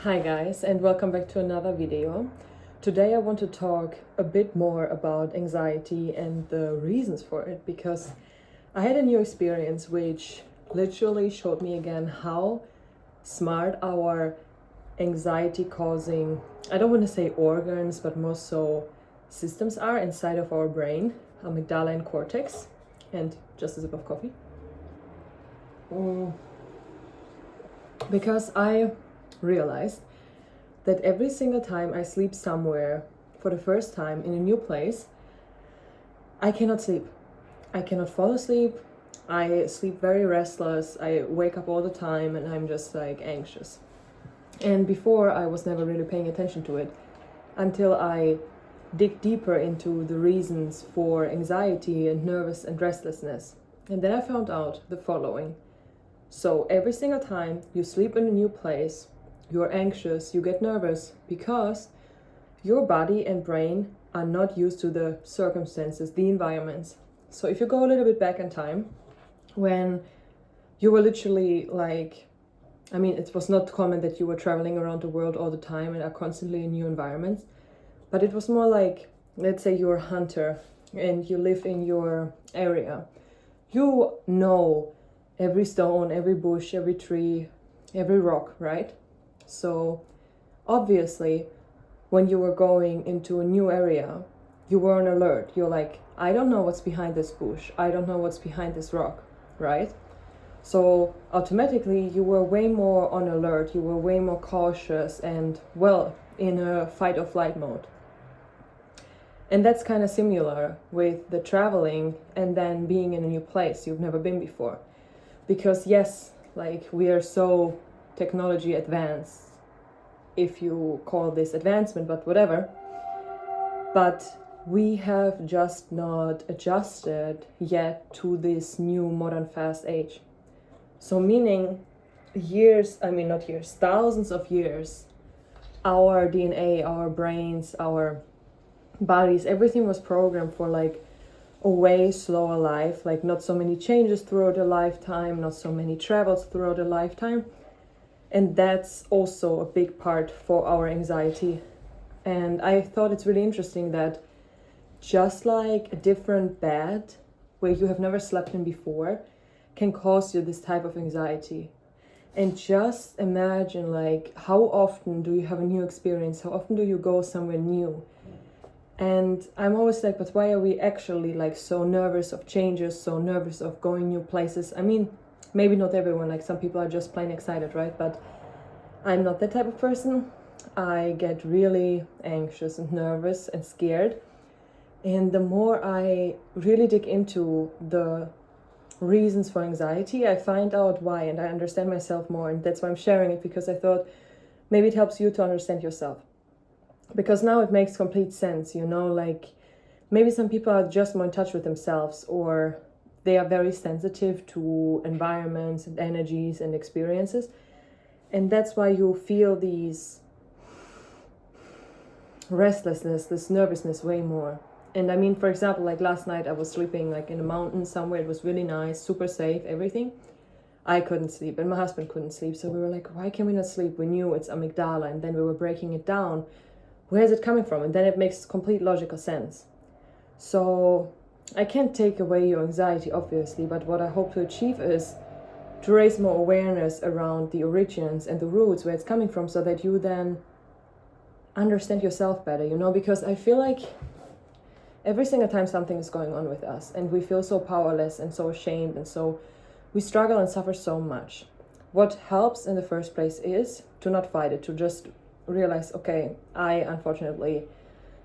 Hi guys, and welcome back to another video. Today I want to talk a bit more about anxiety and the reasons for it, because I had a new experience which literally showed me again how smart our anxiety causing, I don't want to say organs, but more so systems are inside of our brain, amygdala and cortex. And just a sip of coffee. Because I realized that every single time I sleep somewhere for the first time in a new place, I cannot sleep. I cannot fall asleep. I sleep very restless. I wake up all the time and I'm just like anxious. And before, I was never really paying attention to it until I dig deeper into the reasons for anxiety and nervous and restlessness. And then I found out the following. So every single time you sleep in a new place, you're anxious, you get nervous because your body and brain are not used to the circumstances, the environments. So if you go a little bit back in time, when you were literally like, it was not common that you were traveling around the world all the time and are constantly in new environments, but it was more like, let's say you're a hunter and you live in your area. You know every stone, every bush, every tree, every rock, right? So obviously, when you were going into a new area, you were on alert. You're like, I don't know what's behind this bush. I don't know what's behind this rock, right? So automatically, you were way more on alert. You were way more cautious and, well, in a fight or flight mode. And that's kind of similar with the traveling and then being in a new place you've never been before. Because yes, like we are so technology advanced, if you call this advancement, but whatever. But we have just not adjusted yet to this new modern fast age. So meaning thousands of years, our DNA, our brains, our bodies, everything was programmed for like a way slower life, like not so many changes throughout a lifetime, not so many travels throughout a lifetime. And that's also a big part for our anxiety. And I thought it's really interesting that just like a different bed where you have never slept in before can cause you this type of anxiety. And just imagine, like, how often do you have a new experience? How often do you go somewhere new? And I'm always like, but why are we actually like so nervous of changes, so nervous of going new places? Maybe not everyone, like some people are just plain excited, right? But I'm not that type of person. I get really anxious and nervous and scared. And the more I really dig into the reasons for anxiety, I find out why and I understand myself more. And that's why I'm sharing it, because I thought maybe it helps you to understand yourself. Because now it makes complete sense, like maybe some people are just more in touch with themselves, or they are very sensitive to environments and energies and experiences. And that's why you feel these restlessness, this nervousness way more. And for example, like last night I was sleeping like in a mountain somewhere. It was really nice, super safe, everything. I couldn't sleep and my husband couldn't sleep. So we were like, why can we not sleep? We knew it's amygdala, and then we were breaking it down. Where is it coming from? And then it makes complete logical sense. So I can't take away your anxiety, obviously, but what I hope to achieve is to raise more awareness around the origins and the roots, where it's coming from, so that you then understand yourself better, because I feel like every single time something is going on with us and we feel so powerless and so ashamed, and so we struggle and suffer so much. What helps in the first place is to not fight it, to just realize, okay, I unfortunately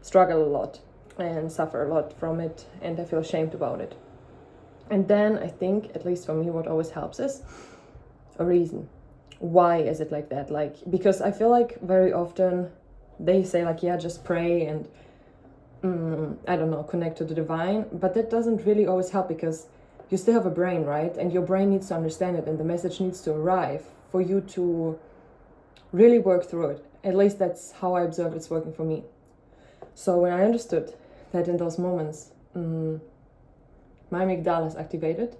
struggle a lot and suffer a lot from it, and I feel ashamed about it. And then I think, at least for me, what always helps is a reason. Why is it like that? Because I feel like very often they say like, yeah, just pray and I don't know, connect to the divine, but that doesn't really always help, because you still have a brain, right? And your brain needs to understand it, and the message needs to arrive for you to really work through it. At least that's how I observe it's working for me. So when I understood that in those moments, my amygdala is activated,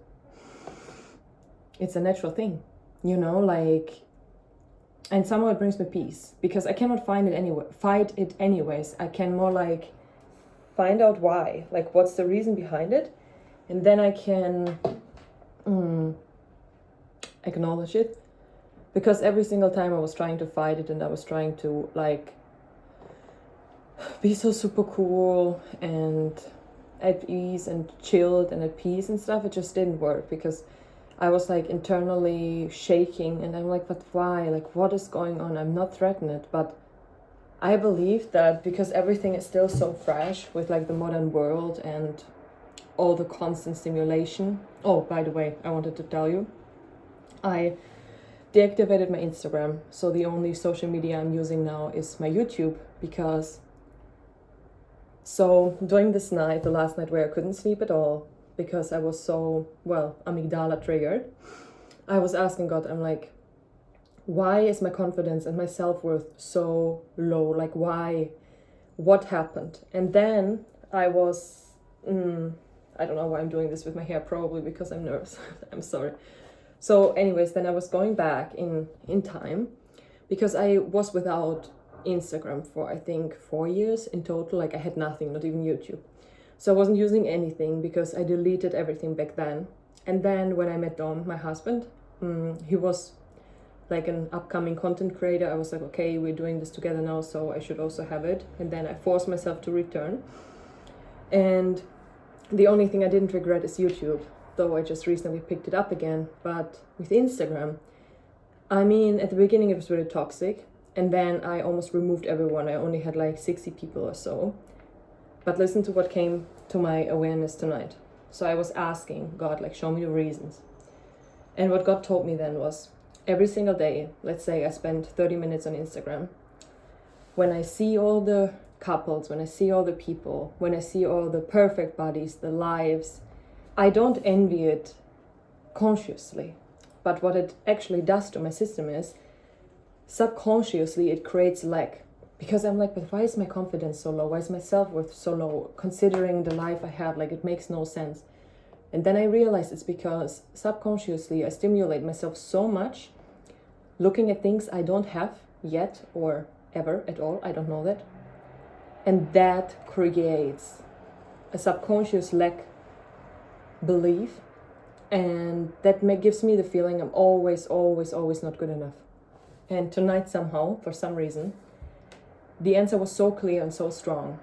it's a natural thing, like and somehow it brings me peace, because I cannot fight it anyways. I can more like find out why, like what's the reason behind it, and then I can acknowledge it. Because every single time I was trying to fight it, and I was trying to like be so super cool and at ease and chilled and at peace and stuff, it just didn't work, because I was like internally shaking, and I'm like, but why? Like, what is going on? I'm not threatened, but I believe that because everything is still so fresh with like the modern world and all the constant stimulation. Oh, by the way, I wanted to tell you, I deactivated my Instagram, so the only social media I'm using now is my YouTube, because so during this night, the last night where I couldn't sleep at all because I was so, well, amygdala triggered, I was asking God, I'm like, why is my confidence and my self-worth so low? Like, why? What happened? And then I was, I don't know why I'm doing this with my hair, probably because I'm nervous. I'm sorry. So anyways, then I was going back in time, because I was without Instagram for I think 4 years in total. Like I had nothing, not even YouTube. So I wasn't using anything because I deleted everything back then. And then when I met Dom, my husband, he was like an upcoming content creator. I was like, okay, we're doing this together now, so I should also have it. And then I forced myself to return. And the only thing I didn't regret is YouTube, though I just recently picked it up again. But with Instagram, I mean, at the beginning it was really toxic, and then I almost removed everyone. I only had like 60 people or so. But listen to what came to my awareness tonight. So I was asking God, like, show me the reasons. And what God told me then was, every single day, let's say I spend 30 minutes on Instagram, when I see all the couples, when I see all the people, when I see all the perfect bodies, the lives, I don't envy it consciously. But what it actually does to my system is, subconsciously it creates lack. Because I'm like, but why is my confidence so low? Why is my self-worth so low? Considering the life I have, like it makes no sense. And then I realized it's because subconsciously I stimulate myself so much, looking at things I don't have yet or ever at all. I don't know that. And that creates a subconscious lack belief. And that gives me the feeling I'm always not good enough. And tonight somehow, for some reason, the answer was so clear and so strong.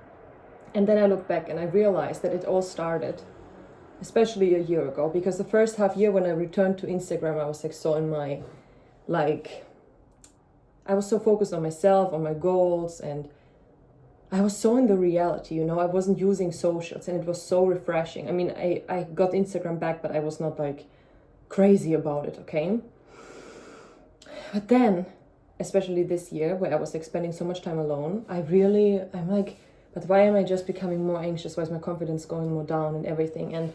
And then I look back and I realized that it all started, especially a year ago, because the first half year when I returned to Instagram, I was like so in my, like, I was so focused on myself, on my goals, and I was so in the reality, you know, I wasn't using socials, and it was so refreshing. I mean, I got Instagram back, but I was not like crazy about it, okay? But then, especially this year where I was like spending so much time alone, I'm like, but why am I just becoming more anxious? Why is my confidence going more down and everything? And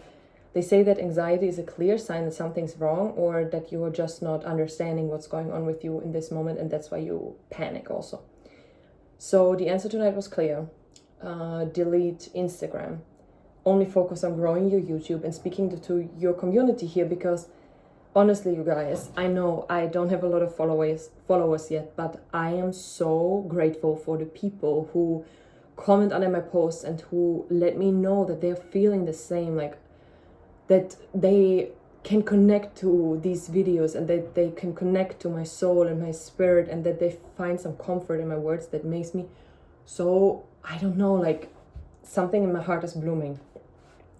they say that anxiety is a clear sign that something's wrong, or that you're just not understanding what's going on with you in this moment, and that's why you panic also. So the answer tonight was clear. Delete Instagram. Only focus on growing your YouTube and speaking to your community here, because honestly, you guys, I know I don't have a lot of followers yet, but I am so grateful for the people who comment under my posts and who let me know that they're feeling the same, like that they can connect to these videos, and that they can connect to my soul and my spirit, and that they find some comfort in my words that makes me so, I don't know, like something in my heart is blooming.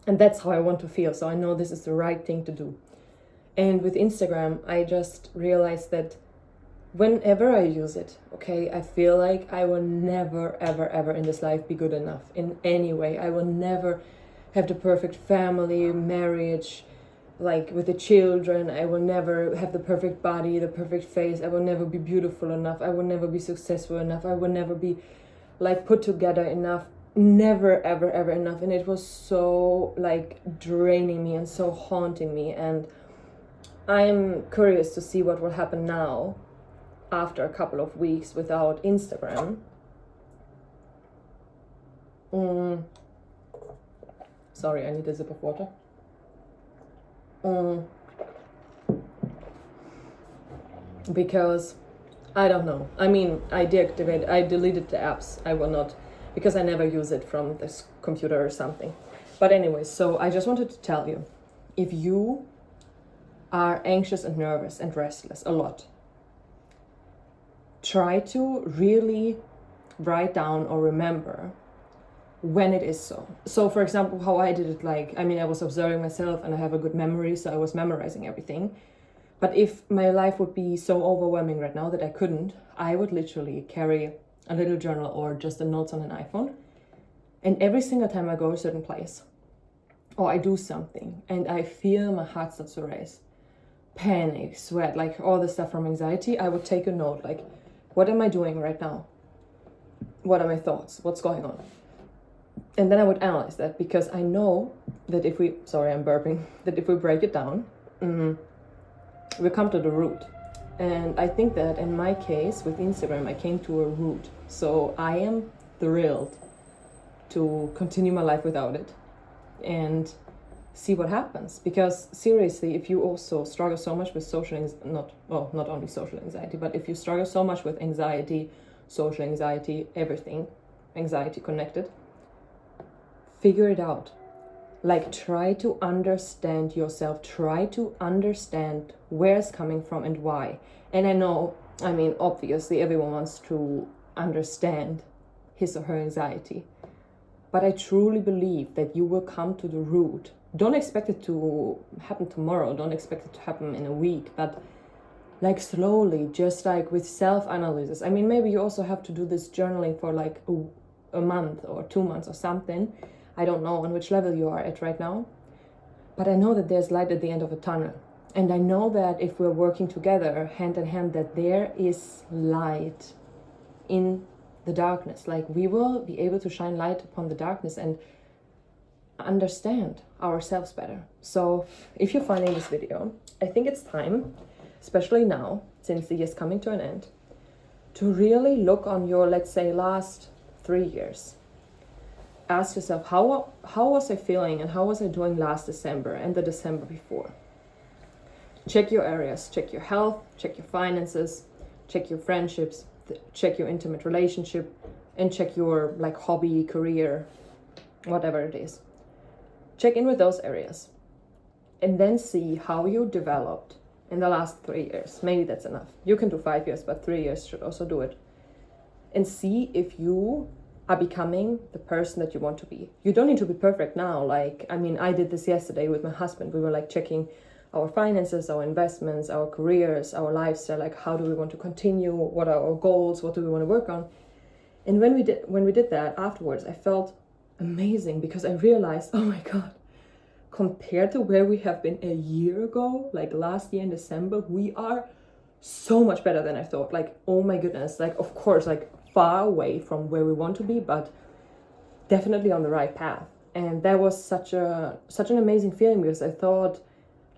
And that's how I want to feel. So I know this is the right thing to do. And with Instagram, I just realized that whenever I use it, okay, I feel like I will never, ever in this life be good enough in any way. I will never have the perfect family, marriage, like with the children. I will never have the perfect body, the perfect face. I will never be beautiful enough. I will never be successful enough. I will never be like put together enough. Never, ever enough. And it was so like draining me and so haunting me. And I'm curious to see what will happen now after a couple of weeks without Instagram. Sorry, I need a sip of water. Because I don't know. I mean, I deleted the apps. I will not, because I never use it from this computer or something. But anyway, so I just wanted to tell you, if you are anxious and nervous and restless a lot, try to really write down or remember when it is so. So for example, how I did it, like, I mean, I was observing myself and I have a good memory, so I was memorizing everything. But if my life would be so overwhelming right now that I couldn't, I would literally carry a little journal or just the notes on an iPhone. And every single time I go to a certain place or I do something and I feel my heart starts to race, panic, sweat, like all the stuff from anxiety, I would take a note, like, what am I doing right now? What are my thoughts? What's going on? And then I would analyze that, because I know that if we, sorry, I'm burping, that if we break it down, we come to the root. And I think that in my case with Instagram, I came to a root. So I am thrilled to continue my life without it and see what happens. Because seriously, if you also struggle so much with not only social anxiety, but if you struggle so much with anxiety, social anxiety, everything, anxiety connected, figure it out. Like, try to understand yourself, try to understand where it's coming from and why. And I know, I mean, obviously everyone wants to understand his or her anxiety, but I truly believe that you will come to the root. Don't expect it to happen tomorrow, don't expect it to happen in a week, but like slowly, just like with self-analysis. I mean, maybe you also have to do this journaling for like a month or 2 months or something. I don't know on which level you are at right now, but I know that there's light at the end of a tunnel. And I know that if we're working together, hand in hand, that there is light in the darkness. Like, we will be able to shine light upon the darkness and understand ourselves better. So if you're finding this video, I think it's time, especially now, since the year is coming to an end, to really look on your, let's say, last 3 years. Ask yourself, how was I feeling and how was I doing last December and the December before? Check your areas, check your health, check your finances, check your friendships, check your intimate relationship, and check your like hobby, career, whatever it is. Check in with those areas and then see how you developed in the last 3 years. Maybe that's enough. You can do 5 years, but 3 years should also do it. And see if you are becoming the person that you want to be. You don't need to be perfect now. Like, I mean, I did this yesterday with my husband. We were like checking our finances, our investments, our careers, our lifestyle, like how do we want to continue, what are our goals, what do we want to work on. And when we did that afterwards, I felt amazing, because I realized, oh my God, compared to where we have been a year ago, like last year in December, we are so much better than I thought. Like, oh my goodness, like, of course, like far away from where we want to be, but definitely on the right path. And that was such an amazing feeling, because I thought,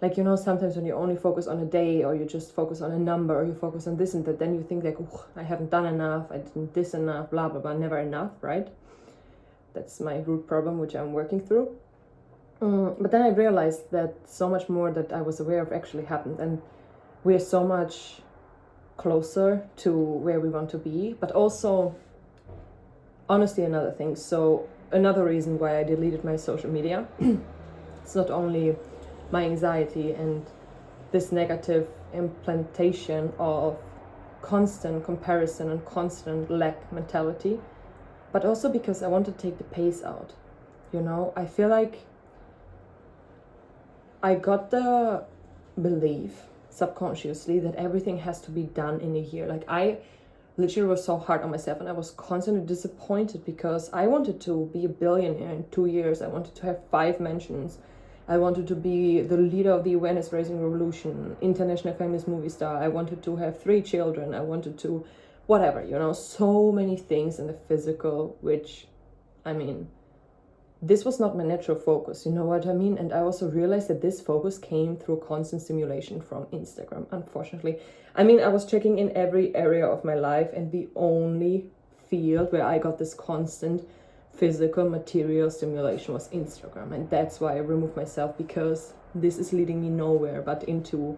like, you know, sometimes when you only focus on a day, or you just focus on a number, or you focus on this and that, then you think like, oh, I haven't done enough, I didn't this enough, blah blah blah, never enough, right? That's my root problem, which I'm working through. But then I realized that so much more that I was aware of actually happened, and we're so much closer to where we want to be. But also, honestly, another thing, so another reason why I deleted my social media, it's not only my anxiety and this negative implantation of constant comparison and constant lack mentality, but also because I want to take the pace out. You know, I feel like I got the belief subconsciously that everything has to be done in a year. Like, I literally was so hard on myself, and I was constantly disappointed because I wanted to be a billionaire in 2 years. I wanted to have 5 mansions. I wanted to be the leader of the awareness raising revolution, international famous movie star. I wanted to have 3 children. I wanted to, whatever, you know, so many things in the physical, which, I mean, this was not my natural focus, you know what I mean? And I also realized that this focus came through constant stimulation from Instagram, unfortunately. I mean, I was checking in every area of my life, and the only field where I got this constant physical material stimulation was Instagram. And that's why I removed myself, because this is leading me nowhere but into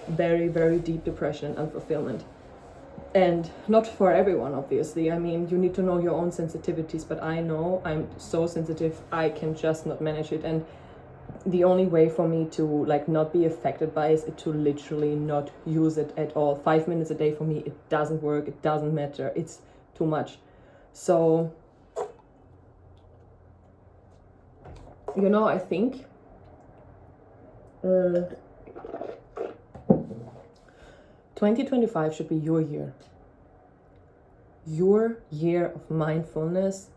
very, very deep depression and unfulfillment. And not for everyone, obviously. I mean, you need to know your own sensitivities, but I know I'm so sensitive, I can just not manage it. And the only way for me to like not be affected by it is to literally not use it at all. 5 minutes a day for me, it doesn't work, it doesn't matter, it's too much. So, you know, I think 2025 should be your year. Your year of mindfulness,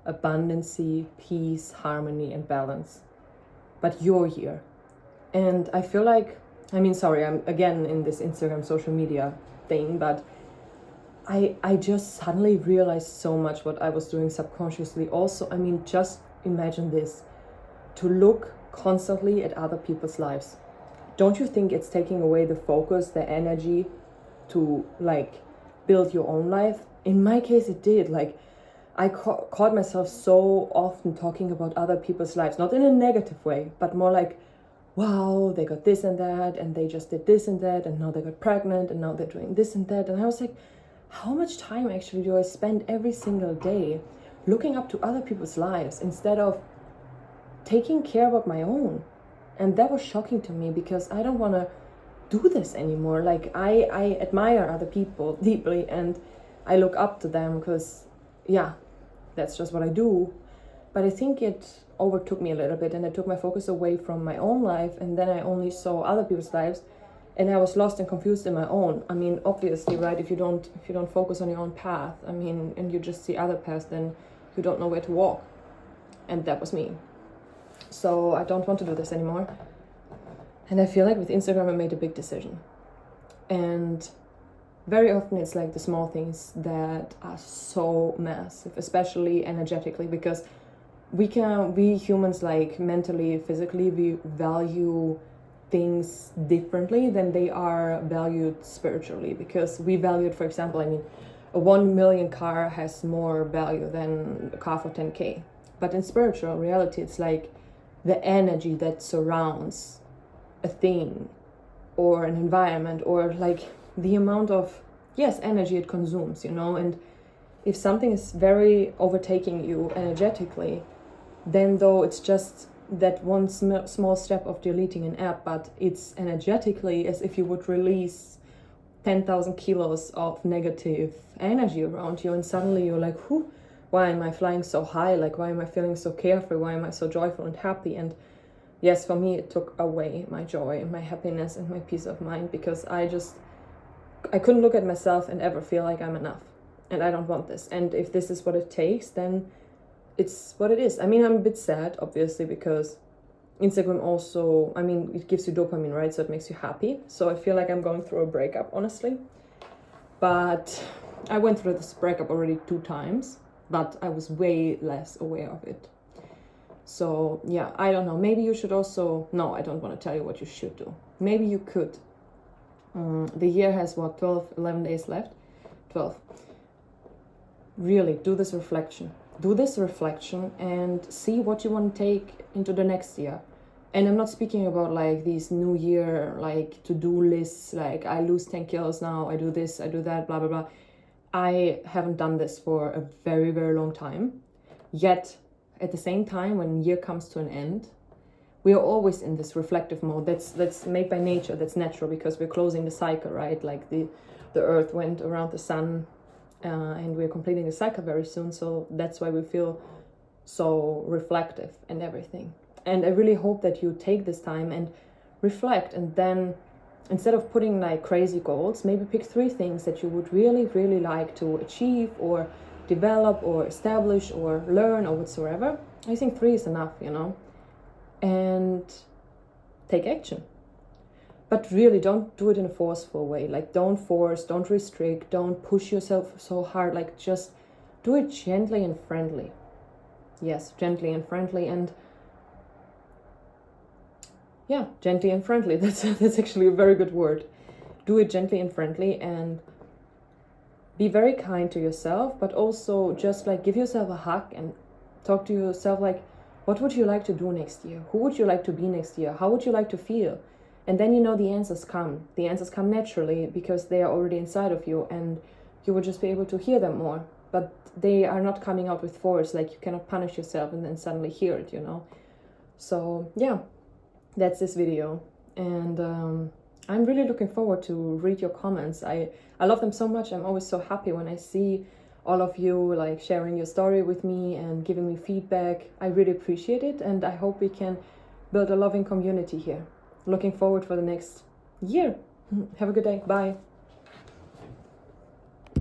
abundancy, peace, harmony, and balance. But your year. And I feel like, I mean, sorry, I'm again in this Instagram social media thing, but I just suddenly realized so much what I was doing subconsciously. Also, I mean, just imagine this, to look constantly at other people's lives. Don't you think it's taking away the focus, the energy to like build your own life? In my case, it did. Like, I caught myself so often talking about other people's lives, not in a negative way, but more like, wow, they got this and that, and they just did this and that, and now they got pregnant, and now they're doing this and that. And I was like, how much time actually do I spend every single day looking up to other people's lives instead of taking care about my own? And that was shocking to me, because I don't want to do this anymore. Like, I admire other people deeply, and I look up to them because, yeah, that's just what I do. But I think it overtook me a little bit, and it took my focus away from my own life, and then I only saw other people's lives, and I was lost and confused in my own. I mean, obviously, right, if you don't focus on your own path, I mean, and you just see other paths, then you don't know where to walk. And that was me. So I don't want to do this anymore. And I feel like with Instagram I made a big decision. And very often it's like the small things that are so massive, especially energetically, because we humans, like mentally, physically, we value things differently than they are valued spiritually, because we value it, for example, I mean, a 1 million car has more value than a car for 10K. But in spiritual reality, it's like the energy that surrounds a thing or an environment, or like the amount of, yes, energy it consumes, you know. And if something is very overtaking you energetically, then though it's just that one small step of deleting an app, but it's energetically as if you would release 10,000 kilos of negative energy around you, and suddenly you're like, whew, why am I flying so high? Like, why am I feeling so carefree? Why am I so joyful and happy? And yes, for me, it took away my joy and my happiness and my peace of mind, because I couldn't look at myself and ever feel like I'm enough. And I don't want this. And if this is what it takes, then it's what it is. I mean, I'm a bit sad, obviously, because Instagram also, I mean, it gives you dopamine, right? So it makes you happy. So I feel like I'm going through a breakup, honestly. But I went through this breakup already 2 times, but I was way less aware of it. So yeah, I don't know. Maybe you should also, no, I don't want to tell you what you should do. Maybe you could. The year has 11 days left? 12. Really, do this reflection. Do this reflection and see what you want to take into the next year. And I'm not speaking about like these new year, like to-do lists, like I lose 10 kilos now, I do this, I do that, blah, blah, blah. I haven't done this for a very, very long time. Yet, at the same time, when year comes to an end, we are always in this reflective mode. That's made by nature, that's natural, because we're closing the cycle, right? Like the earth went around the sun, and we're completing the cycle very soon. So that's why we feel so reflective and everything. And I really hope that you take this time and reflect, and then instead of putting like crazy goals, maybe pick 3 things that you would really, really like to achieve or develop or establish or learn or whatsoever. I think 3 is enough, you know. And take action. But really, don't do it in a forceful way. Like, don't force, don't restrict, don't push yourself so hard. Like, just do it gently and friendly. Yes, gently and friendly. And yeah, gently and friendly. That's actually a very good word. Do it gently and friendly, and be very kind to yourself, but also just like give yourself a hug and talk to yourself like, what would you like to do next year? Who would you like to be next year? How would you like to feel? And then, you know, the answers come. The answers come naturally because they are already inside of you. And you will just be able to hear them more. But they are not coming out with force, like you cannot punish yourself and then suddenly hear it, you know. So yeah, that's this video. And I'm really looking forward to read your comments. I love them so much. I'm always so happy when I see all of you like sharing your story with me and giving me feedback. I really appreciate it, and I hope we can build a loving community here. Looking forward for the next year. Have a good day. Bye.